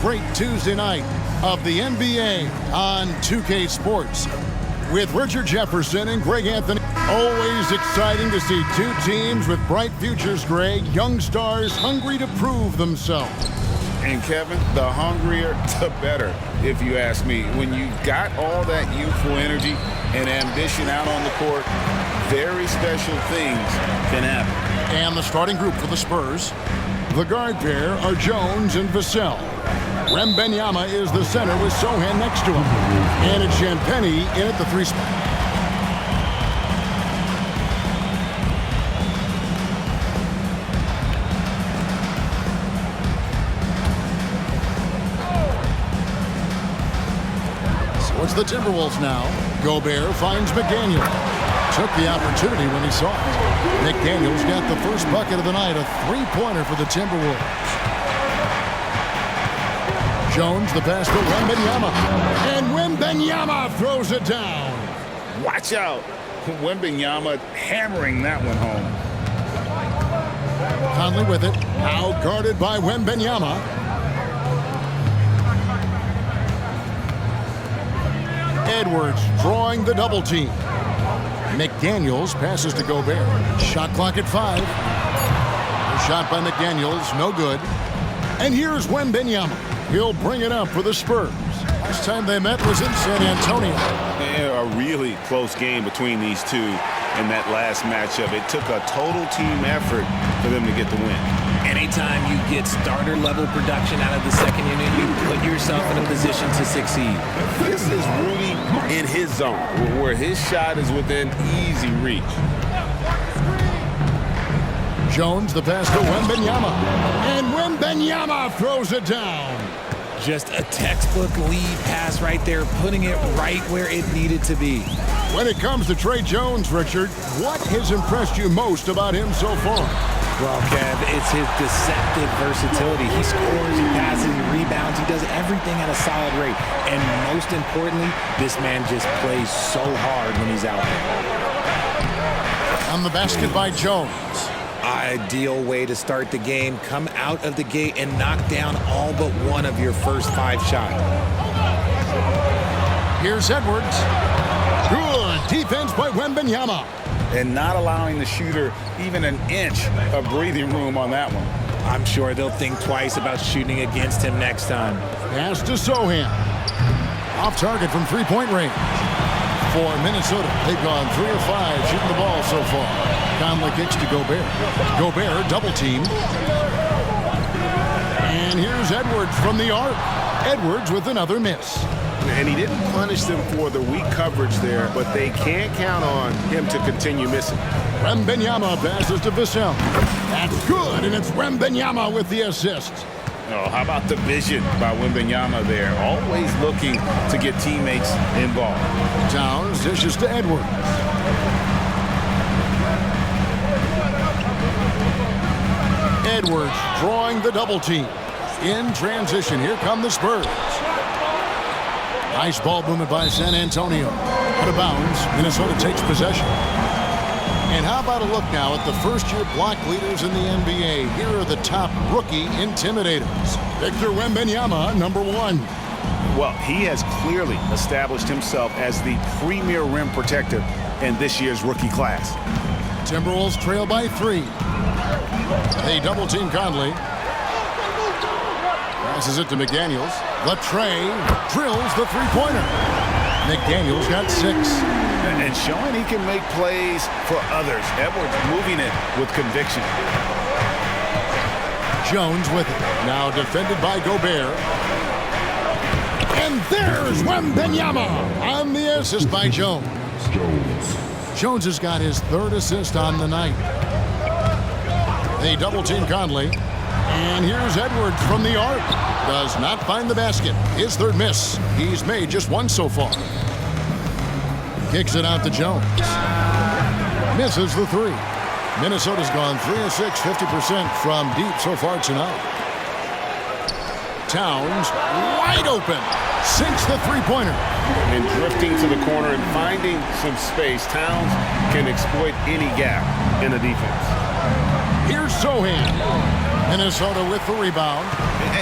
Great Tuesday night of the NBA on 2K Sports with Richard Jefferson and Greg Anthony. Always exciting to see two teams with bright futures, Greg. Young stars hungry to prove themselves. And Kevin, the hungrier, the better, if you ask me. When you've got all that youthful energy and ambition out on the court, very special things can happen. And the starting group for the Spurs. The guard pair are Jones and Vassell. Wembanyama is the center with Sohan next to him. And it's Champagnie in at the 3 spot. So it's the Timberwolves now. Gobert finds McDaniel. Took the opportunity when he saw it. McDaniel's got the first bucket of the night, a three-pointer for the Timberwolves. Jones, the pass to Wembanyama. And Wembanyama throws it down. Watch out. Wembanyama hammering that one home. Conley with it. Now guarded by Wembanyama. Edwards drawing the double team. McDaniels passes to Gobert. Shot clock at 5. The shot by McDaniels, no good. And here's Wembanyama. He'll bring it up for the Spurs. Last time they met was in San Antonio. A really close game between these two in that last matchup. It took a total team effort for them to get the win. Anytime you get starter-level production out of the second unit, you put yourself in a position to succeed. This is Rudy in his zone, where his shot is within easy reach. Jones, the pass to Wembanyama. And Wembanyama throws it down. Just a textbook lead pass right there, putting it right where it needed to be. When it comes to Trey Jones, Richard, what has impressed you most about him so far? Well, Kev, it's his deceptive versatility. He scores, he passes, he rebounds, he does everything at a solid rate. And most importantly, this man just plays so hard when he's out there. On the basket by Jones. Ideal way to start the game. Come out of the gate and knock down all but one of your first 5 shots. Here's Edwards. Good defense by Wembanyama. And not allowing the shooter even an inch of breathing room on that one. I'm sure they'll think twice about shooting against him next time. Pass to Sohan. Off target from 3-point range. For Minnesota, they've gone 3 of 5 shooting the ball so far. Conley kicks to Gobert. Gobert double team. And here's Edwards from the arc. Edwards with another miss. And he didn't punish them for the weak coverage there, but they can't count on him to continue missing. Wembanyama passes to Vassell. That's good, and it's Wembanyama with the assist. Oh, how about the vision by Wembanyama there? Always looking to get teammates involved. Towns dishes to Edwards. Edwards drawing the double team. In transition, here come the Spurs. Nice ball movement by San Antonio. Out of bounds, Minnesota takes possession. And how about a look now at the first-year block leaders in the NBA? Here are the top rookie intimidators. Victor Wembanyama, number 1. Well, he has clearly established himself as the premier rim protector in this year's rookie class. Timberwolves trail by 3. They double-team Conley. Passes it to McDaniels. Latrey drills the three-pointer. McDaniels got 6. And showing he can make plays for others. Edwards moving it with conviction. Jones with it. Now defended by Gobert. And there's Wembanyama on the assist by Jones. Jones has got his 3rd assist on the night. They double-team Conley. And here's Edwards from the arc. Does not find the basket. His 3rd miss. He's made just 1 so far. Kicks it out to Jones. Misses the 3. Minnesota's gone 3 of 6, 50% from deep so far tonight. Towns wide open. Sinks the three-pointer. And drifting to the corner and finding some space. Towns can exploit any gap in the defense. Here's Sohan. Minnesota with the rebound.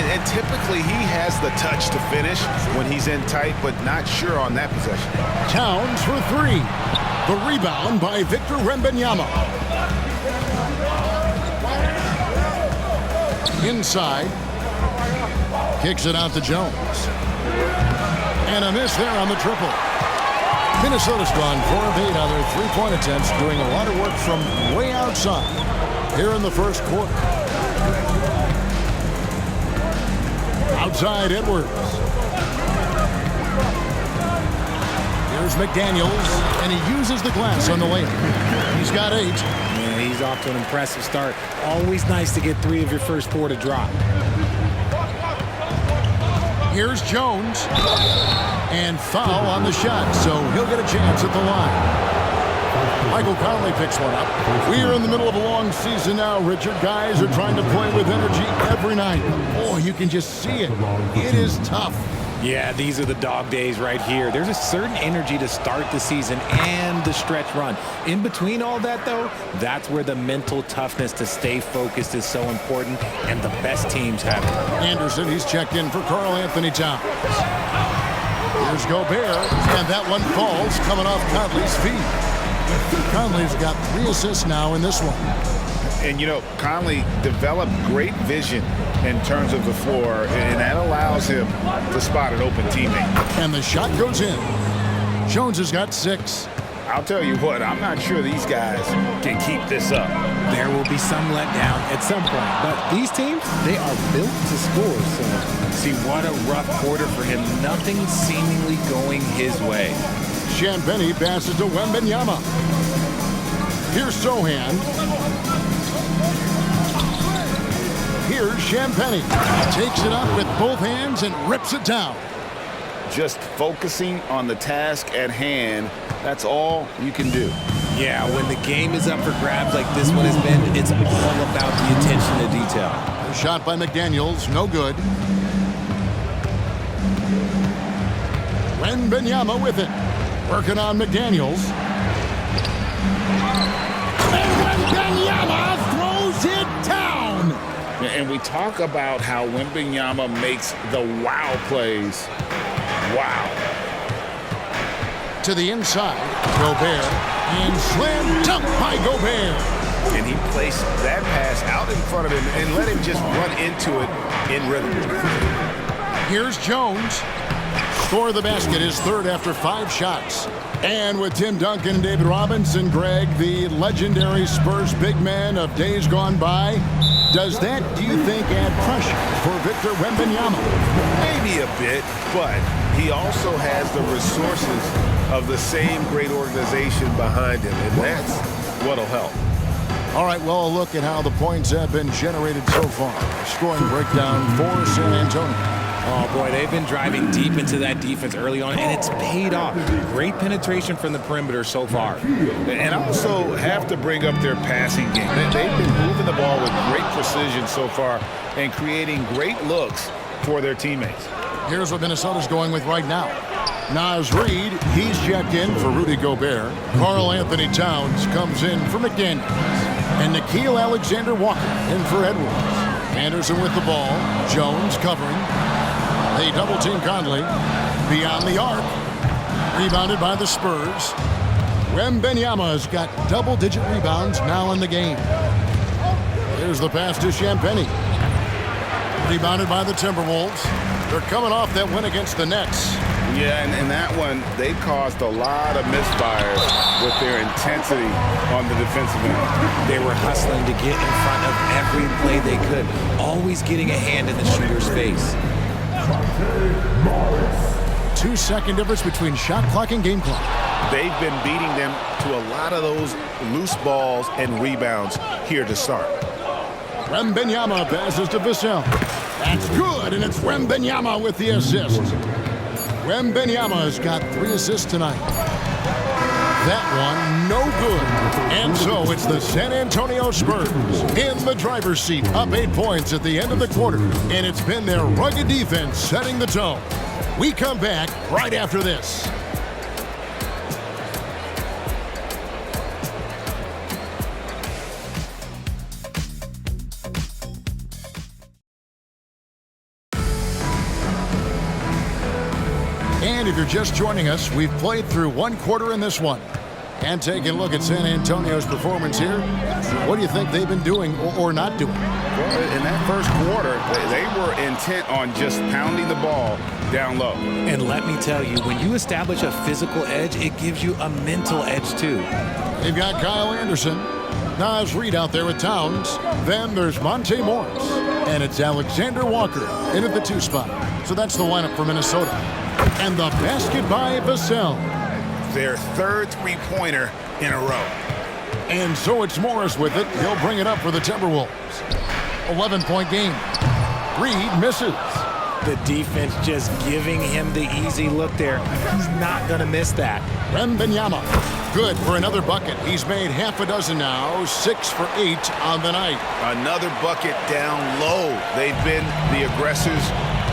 And typically he has the touch to finish when he's in tight, but not sure on that possession. Towns for three. The rebound by Victor Wembanyama. Inside. Kicks it out to Jones. And a miss there on the triple. Minnesota's gone 4 of 8 on their three-point attempts, doing a lot of work from way outside here in the first quarter. Outside Edwards. Here's McDaniels, and he uses the glass on the layup. He's got 8. Man, he's off to an impressive start. Always nice to get 3 of your first 4 to drop. Here's Jones. And foul on the shot, so he'll get a chance at the line. Michael Conley picks one up. We are in the middle of a long season now, Richard. Guys are trying to play with energy every night. Boy, you can just see it. It is tough. Yeah, these are the dog days right here. There's a certain energy to start the season and the stretch run. In between all that, though, that's where the mental toughness to stay focused is so important, and the best teams have it. Anderson, he's checked in for Karl Anthony Towns. Here's Gobert, and that one falls coming off Conley's feet. Conley's got 3 assists now in this one. And, you know, Conley developed great vision in terms of the floor, and that allows him to spot an open teammate. And the shot goes in. Jones has got 6. I'll tell you what, I'm not sure these guys can keep this up. There will be some letdown at some point, but these teams, they are built to score. So, see, what a rough quarter for him. Nothing seemingly going his way. Champagnie passes to Wembanyama. Here's Sohan. Here's Champagnie. Takes it up with both hands and rips it down. Just focusing on the task at hand, that's all you can do. Yeah, when the game is up for grabs like this one has been, it's all about the attention to detail. A shot by McDaniels, no good. Wembanyama with it. Working on McDaniels. And Wembanyama throws it down. And we talk about how Wembanyama makes the wow plays. Wow. To the inside, Gobert, and slam dunk by Gobert. And he placed that pass out in front of him and let him just run into it in rhythm. Here's Jones. Score of the basket, his 3rd after 5 shots. And with Tim Duncan and David Robinson, Greg, the legendary Spurs big man of days gone by, does that, do you think, add pressure for Victor Wembanyama? Maybe a bit, but he also has the resources of the same great organization behind him, and that's what'll help. All right, well, a look at how the points have been generated so far. Scoring breakdown for San Antonio. Oh, boy, they've been driving deep into that defense early on, and it's paid off. Great penetration from the perimeter so far. And also have to bring up their passing game. They've been moving the ball with great precision so far and creating great looks for their teammates. Here's what Minnesota's going with right now. Naz Reid, he's checked in for Rudy Gobert. Karl Anthony Towns comes in for McDaniels. And Nickeil Alexander-Walker in for Edwards. Anderson with the ball. Jones covering. They double-team Conley. Beyond the arc. Rebounded by the Spurs. Wembanyama has got double-digit rebounds now in the game. Here's the pass to Champagnie. Rebounded by the Timberwolves. They're coming off that win against the Nets. Yeah, and in that one, they caused a lot of misfires with their intensity on the defensive end. They were hustling to get in front of every play they could, always getting a hand in the shooter's face. 2-second difference between shot clock and game clock. They've been beating them to a lot of those loose balls and rebounds here to start. Wembanyama passes to Vassell. That's good, and it's Wembanyama with the assist. Wembanyama has got 3 assists tonight. That one, no good. And so it's the San Antonio Spurs in the driver's seat, up 8 points at the end of the quarter. And it's been their rugged defense setting the tone. We come back right after this. And if you're just joining us, we've played through one quarter in this one. And taking a look at San Antonio's performance here, what do you think they've been doing or not doing? Well, in that first quarter, they were intent on just pounding the ball down low. And let me tell you, when you establish a physical edge, it gives you a mental edge too. They've got Kyle Anderson, Nas Reed out there with Towns. Then there's Monte Morris, and it's Alexander Walker in at the 2 spot. So that's the lineup for Minnesota. And the basket by Vassell. Their third three-pointer in a row. And so it's Morris with it. He'll bring it up for the Timberwolves. 11-point game. Reed misses. The defense just giving him the easy look there. He's not going to miss that. Wembanyama, good for another bucket. He's made half a dozen now, 6 for 8 on the night. Another bucket down low. They've been the aggressors,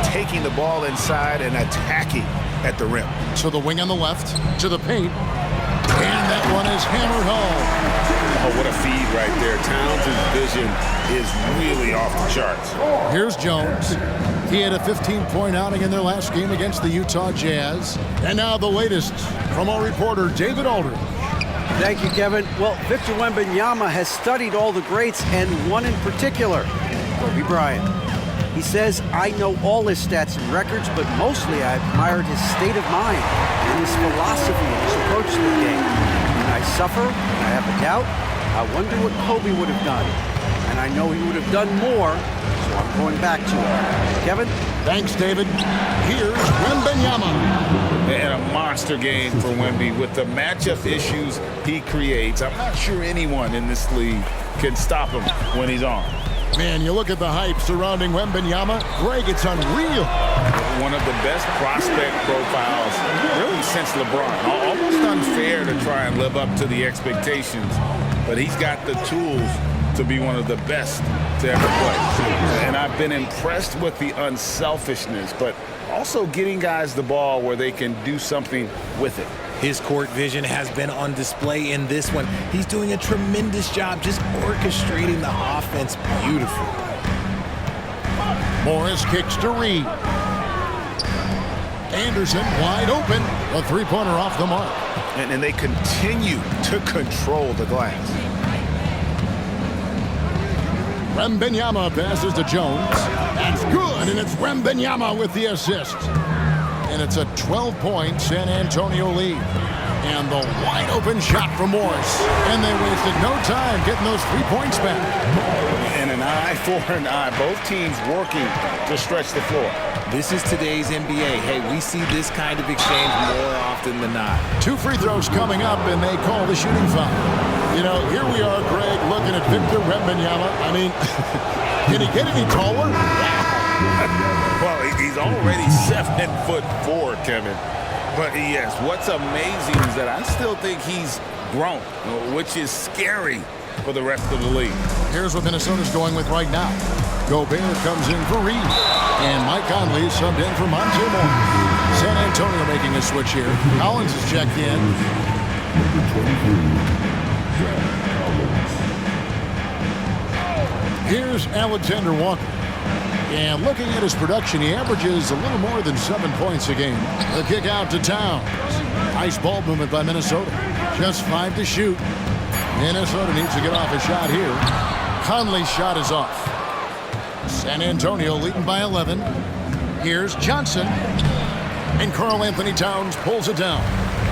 taking the ball inside and attacking at the rim. To the wing on the left, to the paint, and that one is hammered home. Oh, what a feed right there. Towns' vision is really off the charts. Here's Jones. He had a 15-point outing in their last game against the Utah Jazz. And now the latest from our reporter, David Aldridge. Thank you, Kevin. Well, Victor Wembanyama has studied all the greats and one in particular, Kobe Bryant. He says, I know all his stats and records, but mostly I admired his state of mind and his philosophy and his approach to the game. When I suffer, I have a doubt, I wonder what Kobe would have done. And I know he would have done more, so I'm going back to it. Kevin? Thanks, David. Here's Wembanyama. And a monster game for Wemby with the matchup issues he creates. I'm not sure anyone in this league can stop him when he's on. Man, you look at the hype surrounding Wembanyama. Greg, it's unreal. One of the best prospect profiles really since LeBron. Almost unfair to try and live up to the expectations, but he's got the tools to be one of the best to ever play. And I've been impressed with the unselfishness, but also getting guys the ball where they can do something with it. His court vision has been on display in this one. He's doing a tremendous job just orchestrating the offense beautifully. Morris kicks to Reed. Anderson wide open. A three-pointer off the mark. And they continue to control the glass. Wembanyama passes to Jones. That's good, and it's Wembanyama with the assist. And it's a 12-point San Antonio lead. And the wide-open shot from Morris. And they wasted no time getting those 3 points back. And an eye for an eye. Both teams working to stretch the floor. This is today's NBA. Hey, we see this kind of exchange more often than not. 2 free throws coming up, and they call the shooting foul. You know, here we are, Greg, looking at Victor Wembanyama. I mean, can he get any taller? Well, he's already 7'4", Kevin. But yes, what's amazing is that I still think he's grown, which is scary for the rest of the league. Here's what Minnesota's going with right now. Gobert comes in for Reed. And Mike Conley subbed in for Monte Morris. San Antonio making a switch here. Collins is checked in. Here's Alexander Walker. And looking at his production, he averages a little more than 7 points a game. The kick out to Towns. Nice ball movement by Minnesota. Just 5 to shoot. Minnesota needs to get off a shot here. Conley's shot is off. San Antonio leading by 11. Here's Johnson. And Karl Anthony Towns pulls it down.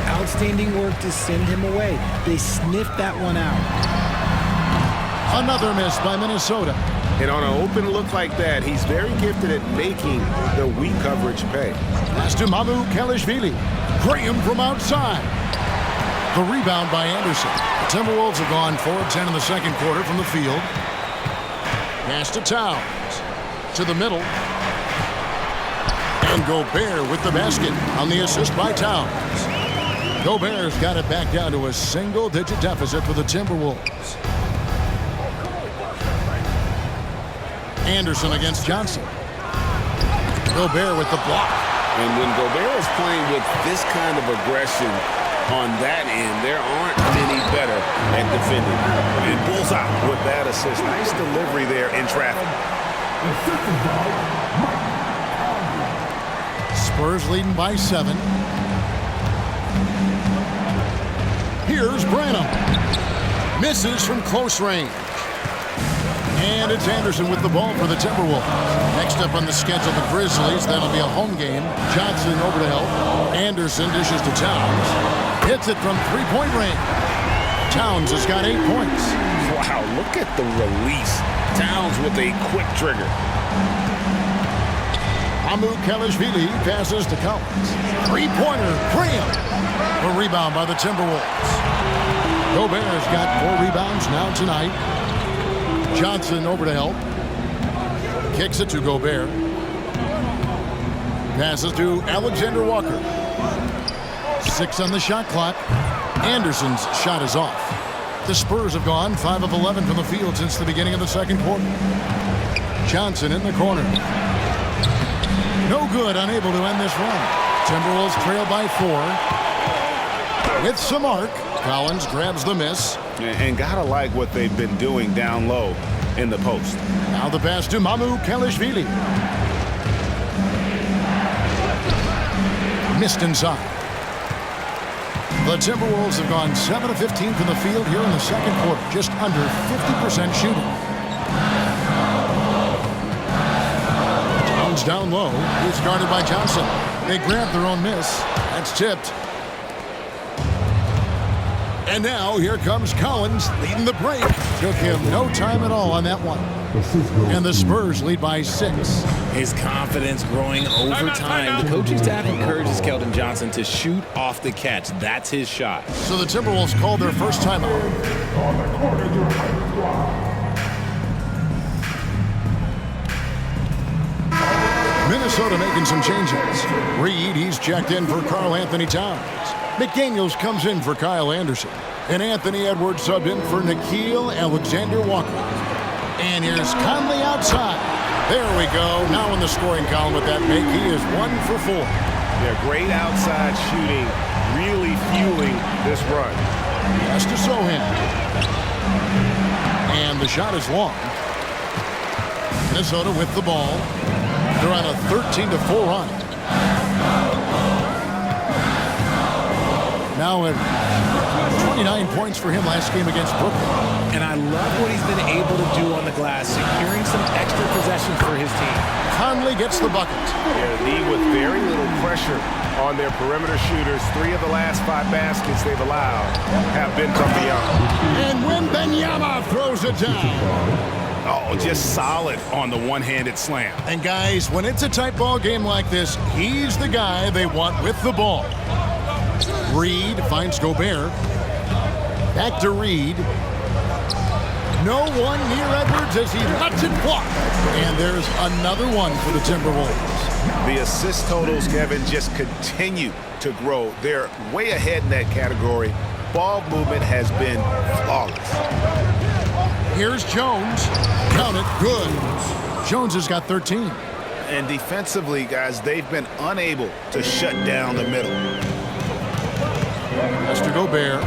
Outstanding work to send him away. They sniffed that one out. Another miss by Minnesota. And on an open look like that, he's very gifted at making the weak coverage pay. Pass to Mamu Kelishvili. Graham from outside. The rebound by Anderson. The Timberwolves have gone 4 of 10 in the second quarter from the field. Pass to Towns. To the middle. And Gobert with the basket on the assist by Towns. Gobert's got it back down to a single-digit deficit for the Timberwolves. Anderson against Johnson. Gobert with the block. And when Gobert is playing with this kind of aggression on that end, there aren't many better at defending. And bullseye with that assist. Nice delivery there in traffic. Spurs leading by 7. Here's Branham. Misses from close range. And it's Anderson with the ball for the Timberwolves. Next up on the schedule, the Grizzlies. That'll be a home game. Johnson over to help. Anderson dishes to Towns. Hits it from three-point range. Towns has got 8 points. Wow, look at the release. Towns with a quick trigger. Kelishvili passes to Collins. Three-pointer, Graham. A rebound by the Timberwolves. Gobert's got 4 rebounds now tonight. Johnson over to help. Kicks it to Gobert. Passes to Alexander Walker. 6 on the shot clock. Anderson's shot is off. The Spurs have gone 5 of 11 from the field since the beginning of the second quarter. Johnson in the corner. No good, unable to end this run. Timberwolves trail by 4. With some arc, Collins grabs the miss. And gotta like what they've been doing down low in the post. Now the pass to Kelishvili. Missed inside. The Timberwolves have gone 7 of 15 from the field here in the second quarter. Just under 50% shooting. Towns down low. He's guarded by Johnson. They grab their own miss. That's tipped. And now here comes Collins leading the break. Took him no time at all on that one. And the Spurs lead by 6. His confidence growing over time. The coaching staff encourages Keldon Johnson to shoot off the catch. That's his shot. So the Timberwolves called their first timeout. Minnesota making some changes. Reed, he's checked in for Karl Anthony Towns. McDaniels comes in for Kyle Anderson. And Anthony Edwards subbed in for Nickeil Alexander-Walker. And here's Conley outside. There we go. Now in the scoring column with that make, he is 1 for 4. They're great outside shooting, really fueling this run. Has to Sohan. And the shot is long. Minnesota with the ball. They're on a 13-4 run. Now at 29 points for him last game against Brooklyn. And I love what he's been able to do on the glass, securing some extra possessions for his team. Conley gets the bucket. They're with very little pressure on their perimeter shooters. 3 of the last 5 baskets they've allowed have been from beyond. And Wembanyama throws it down. Oh, just solid on the one-handed slam. And guys, when it's a tight ball game like this, he's the guy they want with the ball. Reed finds Gobert. Back to Reed. No one near Edwards as he lets it block. And there's another one for the Timberwolves. The assist totals, Kevin, just continue to grow. They're way ahead in that category. Ball movement has been flawless. Here's Jones. Count it. Good. Jones has got 13. And defensively, guys, they've been unable to shut down the middle. Has to Gobert.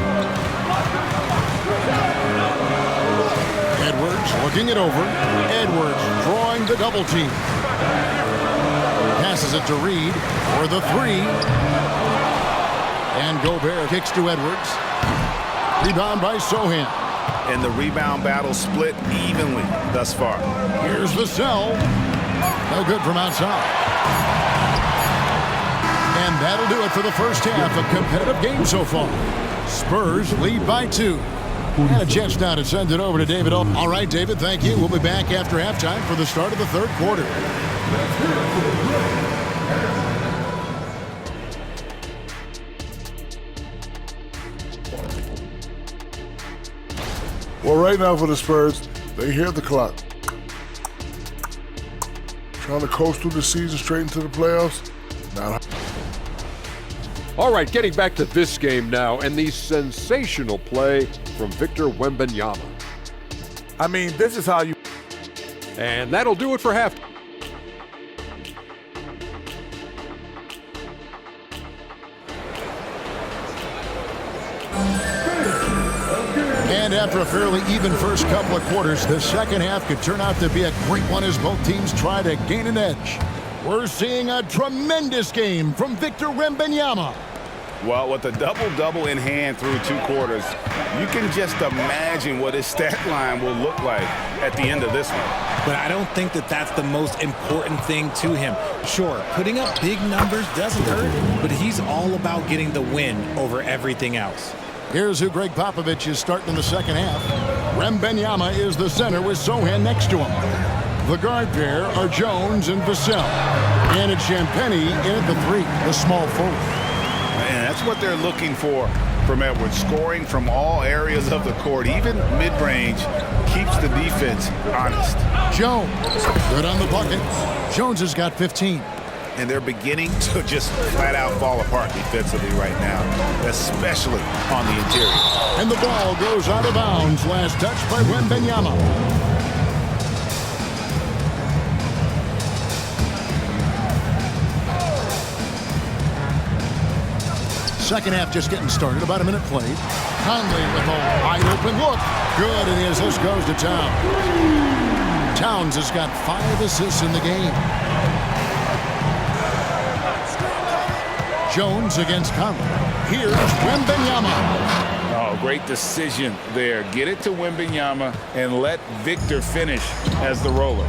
Edwards looking it over. Edwards drawing the double team. Passes it to Reed for the 3. And Gobert kicks to Edwards. Rebound by Sohan. And the rebound battle split evenly thus far. Here's the cell. No good from outside. And that'll do it for the first half. A competitive game so far. Spurs lead by 2. And a chance now to send it over to David. All right, David, thank you. We'll be back after halftime for the start of the third quarter. Well, right now for the Spurs, they hear the clock. Trying to coast through the season straight into the playoffs. Not. All right, getting back to this game now and the sensational play from Victor Wembanyama. I mean, this is how you. And that'll do it for half. And after a fairly even first couple of quarters, the second half could turn out to be a great one as both teams try to gain an edge. We're seeing a tremendous game from Victor Wembanyama. Well, with a double-double in hand through 2 quarters, you can just imagine what his stat line will look like at the end of this one. But I don't think that that's the most important thing to him. Sure, putting up big numbers doesn't hurt, but he's all about getting the win over everything else. Here's who Greg Popovich is starting in the second half. Wembanyama is the center with Sohan next to him. The guard pair are Jones and Vassell. And it's Champagnie in at the 3, the small forward. And that's what they're looking for from Edwards, scoring from all areas of the court, even mid-range, keeps the defense honest. Jones, good on the bucket. Jones has got 15. And they're beginning to just flat-out fall apart defensively right now, especially on the interior. And the ball goes out of bounds. Last touch by Wembanyama. Second half just getting started. About a minute played. Conley with a wide open look. Good, and the assist goes to Towns. Towns has got 5 assists in the game. Jones against Conley. Here's Wembanyama. Oh, great decision there. Get it to Wembanyama and let Victor finish as the roller.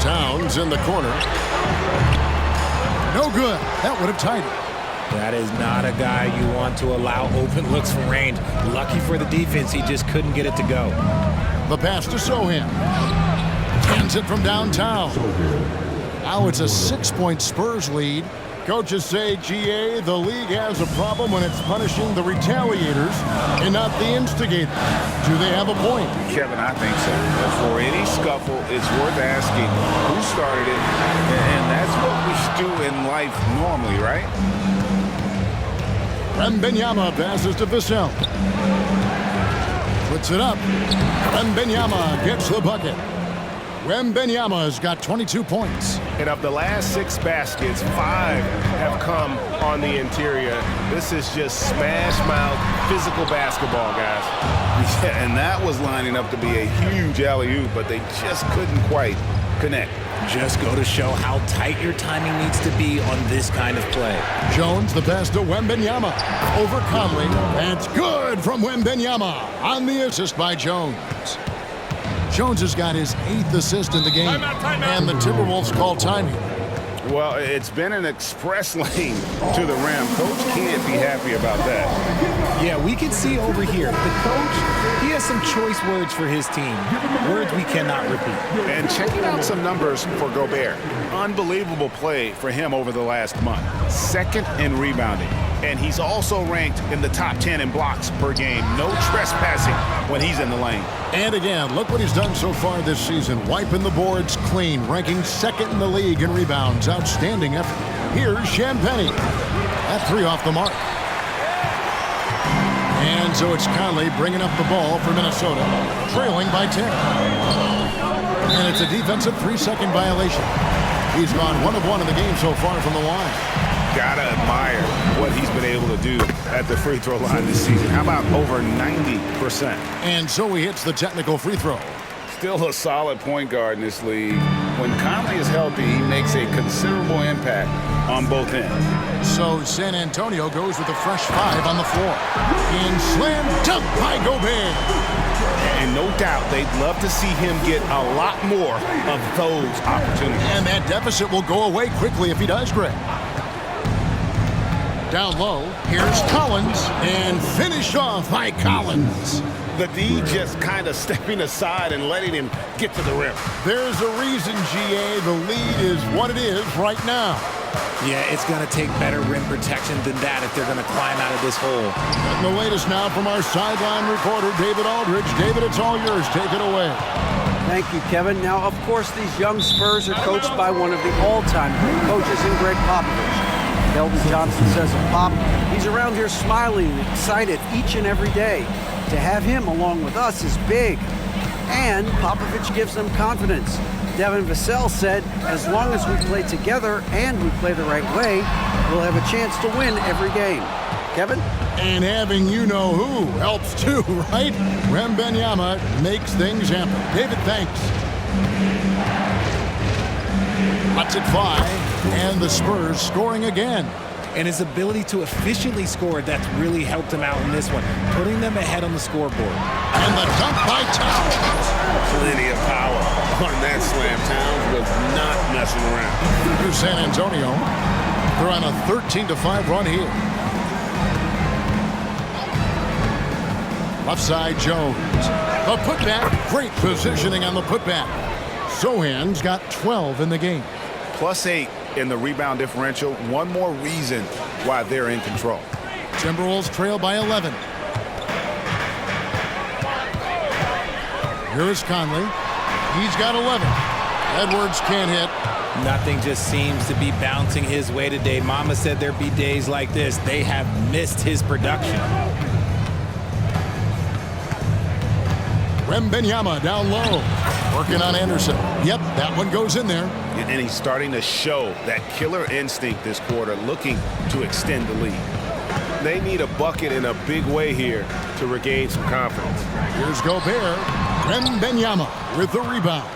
Towns in the corner. No good. That would have tied it. That is not a guy you want to allow open looks from range. Lucky for the defense, he just couldn't get it to go. The pass to Sohan. Hands it from downtown. Now it's a 6-point Spurs lead. Coaches say, GA, the league has a problem when it's punishing the retaliators and not the instigators. Do they have a point? Kevin, I think so. For any scuffle, it's worth asking who started it, and that's what we do in life normally, right? Wembanyama passes to Vassell. Puts it up. Wembanyama gets the bucket. Wembanyama has got 22 points. And of the last 6 baskets, 5 have come on the interior. This is just smash-mouth physical basketball, guys. Yeah, and that was lining up to be a huge alley-oop, but they just couldn't quite connect. Just go to show how tight your timing needs to be on this kind of play. Jones, the pass to Wembanyama. Over Conley. That's good from Wembanyama on the assist by Jones. Jones has got his 8th assist in the game. And the Timberwolves call timing. Well, it's been an express lane to the rim. Coach can't be happy about that. Yeah, we can see over here. The coach, he has some choice words for his team. Words we cannot repeat. And checking out some numbers for Gobert. Unbelievable play for him over the last month. 2nd in rebounding. And he's also ranked in the top 10 in blocks per game. No trespassing when he's in the lane. And again, look what he's done so far this season. Wiping the boards clean, ranking 2nd in the league in rebounds. Outstanding effort. Here's Champagnie. That 3 off the mark. And so it's Conley bringing up the ball for Minnesota, trailing by 10. And it's a defensive 3-second violation. He's gone 1 of 1 in the game so far from the line. Gotta admire what he's been able to do at the free throw line this season. How about over 90%? And so he hits the technical free throw. Still a solid point guard in this league. When Conley is healthy, he makes a considerable impact on both ends. So San Antonio goes with a fresh 5 on the floor. And slam dunk by Gobert. And no doubt they'd love to see him get a lot more of those opportunities. And that deficit will go away quickly if he does, Greg. Down low, here's Collins, and finished off by Collins. The D just kind of stepping aside and letting him get to the rim. There's a reason, GA, the lead is what it is right now. Yeah, it's going to take better rim protection than that if they're going to climb out of this hole. And the latest now from our sideline reporter, David Aldridge. David, it's all yours. Take it away. Thank you, Kevin. Now, of course, these young Spurs are coached by one of the all-time great coaches in Greg Popovich. Keldon Johnson says of Pop, he's around here smiling and excited each and every day. To have him along with us is big. And Popovich gives them confidence. Devin Vassell said, as long as we play together and we play the right way, we'll have a chance to win every game. Kevin? And having you-know-who helps too, right? Wembanyama makes things happen. David, thanks. Cuts it 5, and the Spurs scoring again. And his ability to efficiently score, that's really helped him out in this one, putting them ahead on the scoreboard. And the dunk by Towns. Plenty of power on that slam. Towns was not messing around. Here's San Antonio. They're on a 13-5 run here. Left side, Jones. The putback. Great positioning on the putback. Sohan's got 12 in the game. +8 in the rebound differential. One more reason why they're in control. Timberwolves trail by 11. Here's Conley. He's got 11. Edwards can't hit. Nothing just seems to be bouncing his way today. Mama said there'd be days like this. They have missed his production. Wembanyama down low. Working on Anderson. Yep, that one goes in there. And he's starting to show that killer instinct this quarter, looking to extend the lead. They need a bucket in a big way here to regain some confidence. Here's Gobert. Wembanyama with the rebound.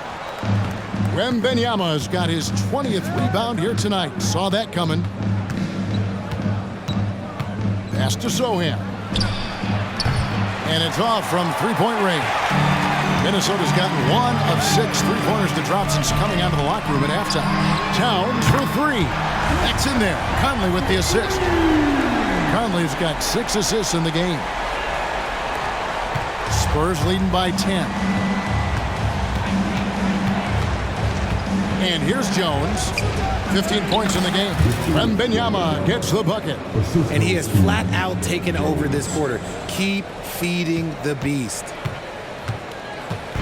Wembanyama's got his 20th rebound here tonight. Saw that coming. Pass to Sohan. And it's off from three-point range. Minnesota's gotten 1 of 6 three-pointers to drop since coming out of the locker room at halftime. Towns for 3. That's in there. Conley with the assist. Conley's got 6 assists in the game. Spurs leading by 10. And here's Jones. 15 points in the game. Wembanyama gets the bucket. And he has flat out taken over this quarter. Keep feeding the beast.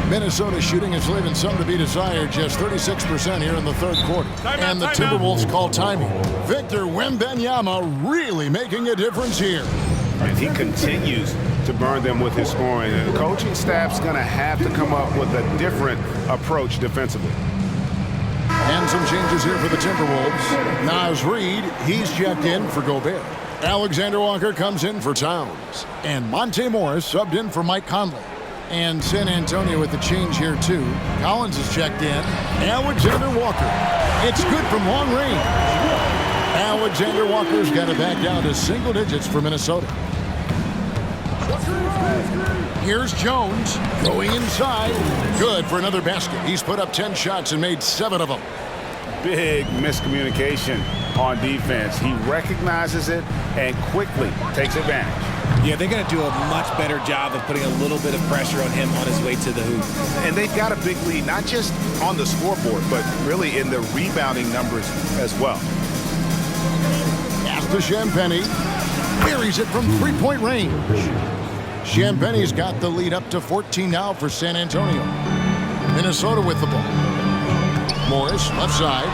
Minnesota shooting is leaving some to be desired, just 36% here in the third quarter. And the Timberwolves call timing. Victor Wembanyama really making a difference here. And he continues to burn them with his scoring. And the coaching staff's going to have to come up with a different approach defensively. And some changes here for the Timberwolves. Naz Reid, he's checked in for Gobert. Alexander Walker comes in for Towns. And Monte Morris subbed in for Mike Conley. And San Antonio with the change here, too. Collins is checked in. Alexander Walker. It's good from long range. Alexander Walker's got it back down to single digits for Minnesota. Here's Jones going inside. Good for another basket. He's put up 10 shots and made 7 of them. Big miscommunication on defense. He recognizes it and quickly takes advantage. Yeah, they're going to do a much better job of putting a little bit of pressure on him on his way to the hoop. And they've got a big lead, not just on the scoreboard, but really in the rebounding numbers as well. Pass to Champagnie. Buries it from three-point range. Champagnie's got the lead up to 14 now for San Antonio. Minnesota with the ball. Morris, left side.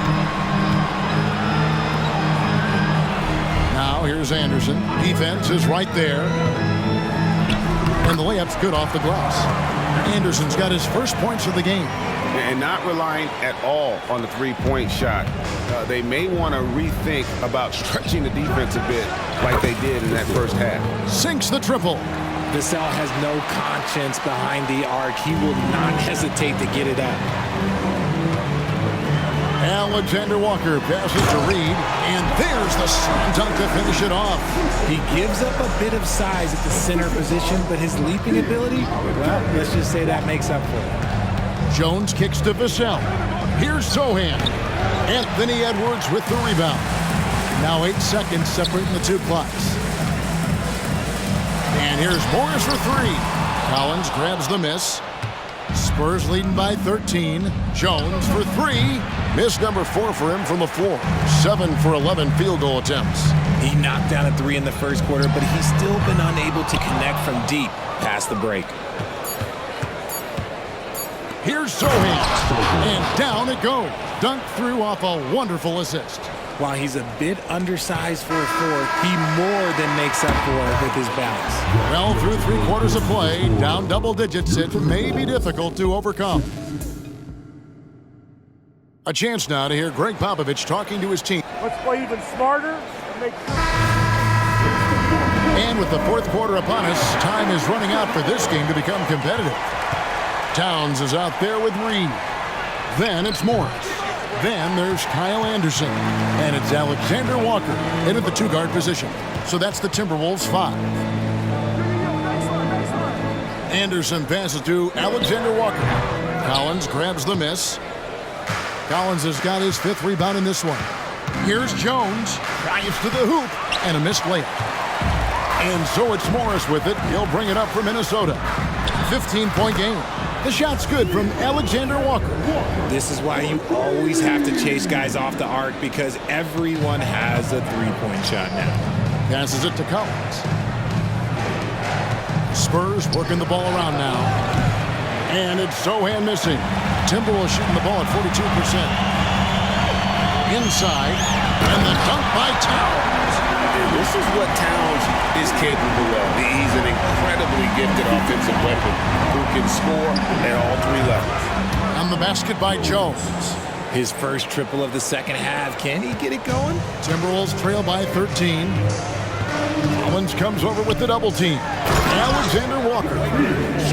Now here's Anderson. Defense is right there. And the layup's good off the glass. Anderson's got his first points of the game. And not relying at all on the three-point shot. They may want to rethink about stretching the defense a bit like they did in that first half. Sinks the triple. Vassell has no conscience behind the arc. He will not hesitate to get it up. Alexander Walker passes to Reid, and there's the slam dunk to finish it off. He gives up a bit of size at the center position, but his leaping ability, well, let's just say that makes up for it. Jones kicks to Vassell. Here's Sohan. Anthony Edwards with the rebound. Now 8 seconds separating the two clocks. And here's Morris for 3. Collins grabs the miss. Spurs leading by 13. Jones for 3. Miss number 4 for him from the floor. 7 for 11 field goal attempts. He knocked down a 3 in the first quarter, but he's still been unable to connect from deep past the break. Here's Sohan. And down it goes. Dunked through off a wonderful assist. While he's a bit undersized for a 4, he more than makes up for it with his bounce. Well, through 3 quarters of play, down double digits, it may be difficult to overcome. A chance now to hear Greg Popovich talking to his team. Let's play even smarter and make sure. And with the fourth quarter upon us, time is running out for this game to become competitive. Towns is out there with Reid. Then it's Morris. Then there's Kyle Anderson. And it's Alexander Walker in at the 2-guard position. So that's the Timberwolves 5. Anderson passes to Alexander Walker. Collins grabs the miss. Collins has got his 5th rebound in this one. Here's Jones. Drives to the hoop. And a missed layup. And so it's Morris with it. He'll bring it up for Minnesota. 15-point game. The shot's good from Alexander Walker. This is why you always have to chase guys off the arc, because everyone has a 3-point shot now. Passes it to Collins. Spurs working the ball around now. And it's Sohan missing. Timberwolves shooting the ball at 42%. Inside. And the dunk by Towns. And this is what Towns is capable of. He's an incredibly gifted offensive weapon who can score at all 3 levels. On the basket by Jones. His first triple of the second half. Can he get it going? Timberwolves trail by 13. Collins comes over with the double team. Alexander Walker.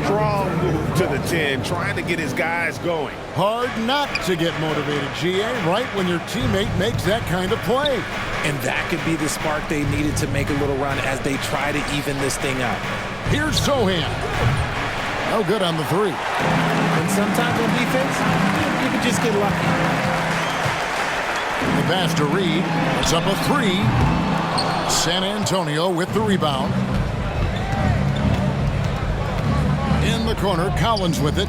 Strong move to the 10, trying to get his guys going. Hard not to get motivated, GA, right when your teammate makes that kind of play. And that could be the spark they needed to make a little run as they try to even this thing up. Here's Sohan. No good on the 3. And sometimes on defense, you can just get lucky. The pass to Reed. It's up a 3. San Antonio with the rebound. In the corner, Collins with it.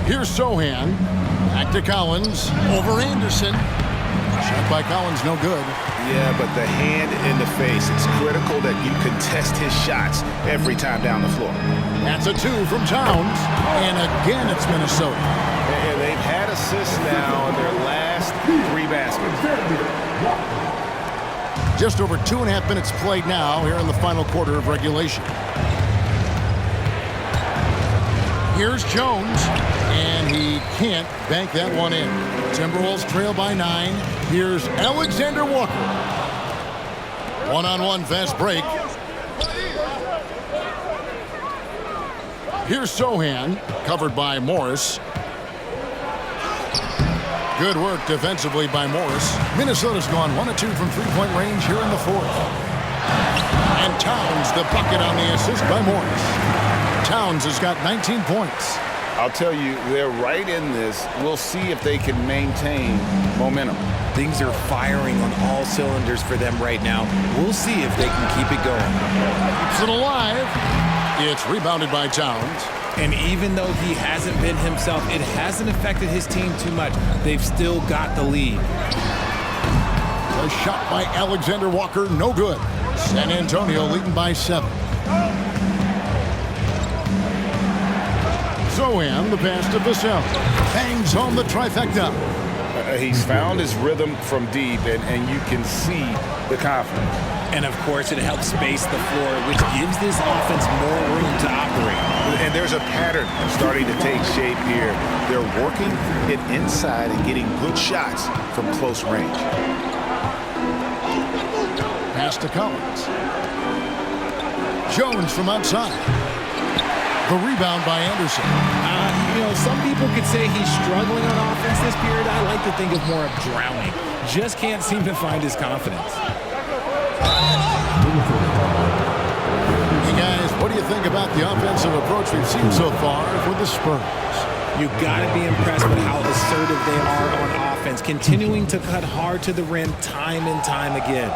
Here's Sohan. Back to Collins. Over Anderson. Shot by Collins, no good. Yeah, but the hand in the face, it's critical that you contest his shots every time down the floor. That's a 2 from Towns. And again, it's Minnesota. And they've had assists now in their last 3 baskets. Just over 2.5 minutes played now here in the final quarter of regulation. Here's Jones, and he can't bank that one in. Timberwolves trail by 9. Here's Alexander Walker. One-on-one fast break. Here's Sohan, covered by Morris. Good work defensively by Morris. Minnesota's gone 1 of 2 from 3-point range here in the 4th. And Towns the bucket on the assist by Morris. Towns has got 19 points. I'll tell you, they're right in this. We'll see if they can maintain momentum. Things are firing on all cylinders for them right now. We'll see if they can keep it going. Keeps it alive. It's rebounded by Towns. And even though he hasn't been himself, it hasn't affected his team too much. They've still got the lead. A shot by Alexander Walker, no good. San Antonio leading by 7. Sohan, the pass to Vassell. Bangs home the trifecta. He's found his rhythm from deep, and you can see the confidence. And, of course, it helps space the floor, which gives this offense more room to operate. And there's a pattern starting to take shape here. They're working it inside and getting good shots from close range. Pass to Collins. Jones from outside. The rebound by Anderson. Some people could say he's struggling on offense this period. I like to think of more of drowning. Just can't seem to find his confidence. Hey guys, what do you think about the offensive approach we've seen so far for the Spurs? You've got to be impressed with how assertive they are on offense, continuing to cut hard to the rim time and time again.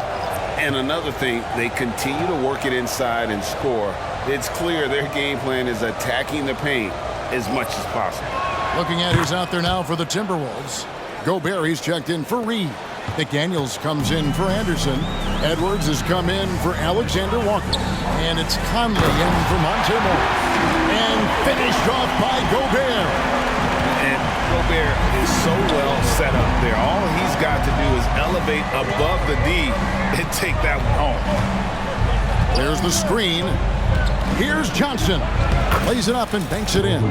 And another thing, they continue to work it inside and score. It's clear their game plan is attacking the paint as much as possible. Looking at who's out there now for the Timberwolves. Gobert, he's checked in for Reed. McDaniels comes in for Anderson. Edwards has come in for Alexander Walker. And it's Conley in for Monte Morris. And finished off by Gobert. And Gobert is so well set up there. All he's got to do is elevate above the D and take that one home. There's the screen. Here's Johnson. Plays it up and banks it in.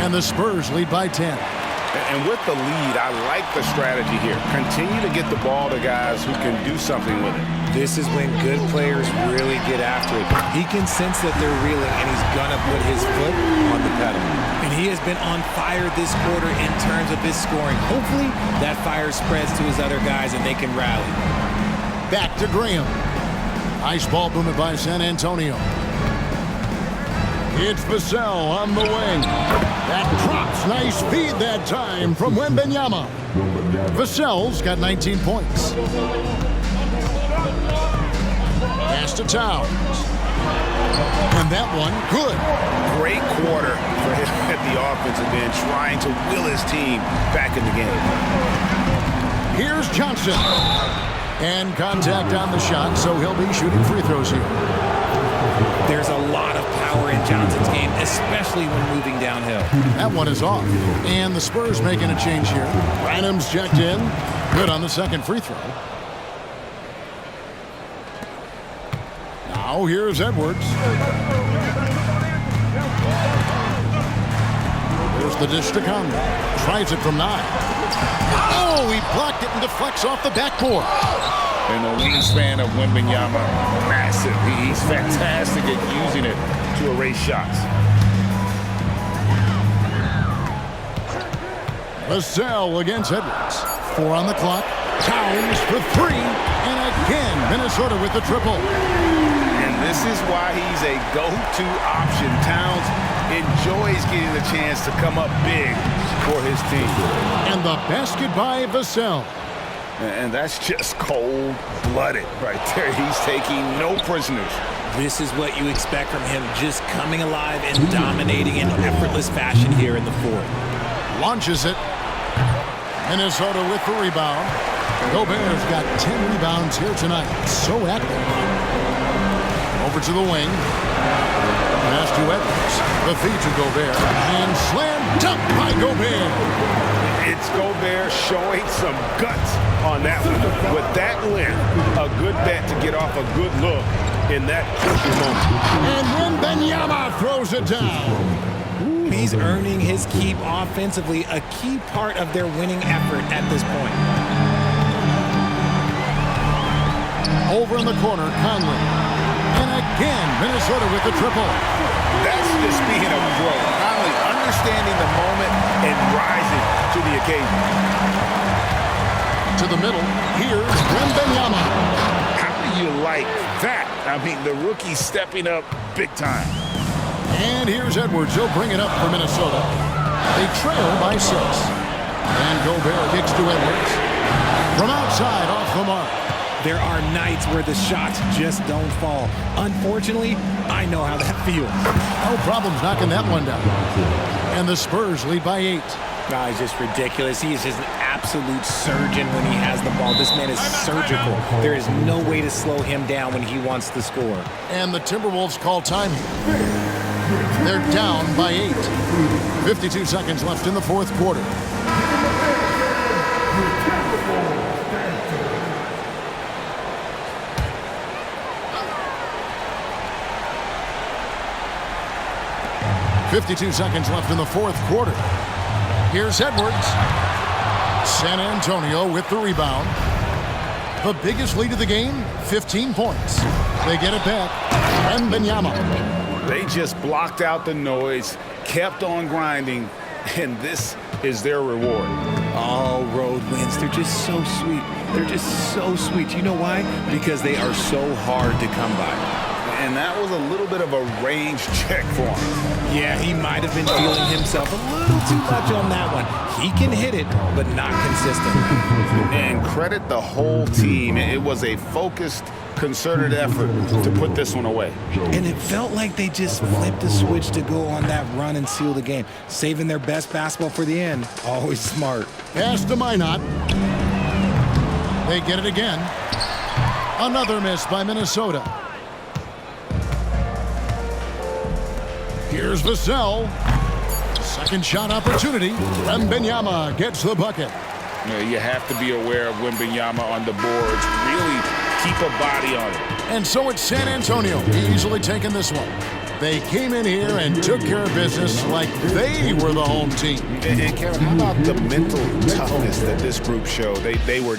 And the Spurs lead by 10. And with the lead, I like the strategy here. Continue to get the ball to guys who can do something with it. This is when good players really get after it. He can sense that they're reeling, and he's going to put his foot on the pedal. And he has been on fire this quarter in terms of his scoring. Hopefully, that fire spreads to his other guys, and they can rally. Back to Graham. Nice ball movement by San Antonio. It's Vassell on the wing. That drops. Nice feed that time from Wembanyama. Vassell's got 19 points. Pass to Towns. And that one, good. Great quarter for him at the offensive end, trying to will his team back in the game. Here's Johnson. And contact on the shot, so he'll be shooting free throws here. There's a lot of power in Johnson's game, especially when moving downhill. That one is off. And the Spurs making a change here. Branham's checked in. Good on the second free throw. Now here's Edwards. Here's the dish to Conley. Tries it from 9. Oh, he blocked it and deflects off the backboard. And the wingspan of Wembanyama, massive. He's fantastic at using it to erase shots. Vassell against Edwards. 4 on the clock. Towns for 3. And again, Minnesota with the triple. And this is why he's a go-to option. Towns enjoys getting the chance to come up big for his team. And the basket by Vassell. And that's just cold-blooded right there. He's taking no prisoners. This is what you expect from him, just coming alive and dominating in effortless fashion here in the fourth. Launches it. Minnesota with the rebound. Gobert's got 10 rebounds here tonight. So active. Over to the wing. Pass to Edwards. The feed to Gobert. And slam dunk by Gobert. It's Gobert showing some guts on that one. With that length, a good bet to get off a good look in that crucial moment. And Wembanyama throws it down. He's earning his keep offensively, a key part of their winning effort at this point. Over in the corner, Conley. And again, Minnesota with the triple. That's just being a pro. Conley understanding the moment and rising to the occasion. To the middle, here's Wembanyama. How do you like that? I mean, the rookie stepping up big time. And here's Edwards. He'll bring it up for Minnesota. They trail by 6. And Gobert kicks to Edwards. From outside, off the mark. There are nights where the shots just don't fall. Unfortunately, I know how that feels. No problems knocking that one down. And the Spurs lead by 8. He's just ridiculous. He is just an absolute surgeon when he has the ball. This man is surgical. There is no way to slow him down when he wants to score. And the Timberwolves call time here. They're down by 8. 52 seconds left in the fourth quarter. .52 seconds left in the fourth quarter. Here's Edwards. San Antonio with the rebound. The biggest lead of the game, 15 points. They get it back. Wembanyama. They just blocked out the noise, kept on grinding, and this is their reward. All road wins. They're just so sweet. They're just so sweet. You know why? Because they are so hard to come by. And that was a little bit of a range check for him. Yeah, he might have been feeling himself a little too much on that one. He can hit it, but not consistent. And credit the whole team. It was a focused, concerted effort to put this one away. And it felt like they just flipped a switch to go on that run and seal the game. Saving their best basketball for the end. Always smart. Pass to Minot. They get it again. Another miss by Minnesota. Here's Vassell. Second shot opportunity. Wembanyama gets the bucket. You have to be aware of Wembanyama on the boards. Really keep a body on it. And so it's San Antonio easily taking this one. They came in here and took care of business like they were the home team. And Kevin, how about the mental toughness that this group showed? They were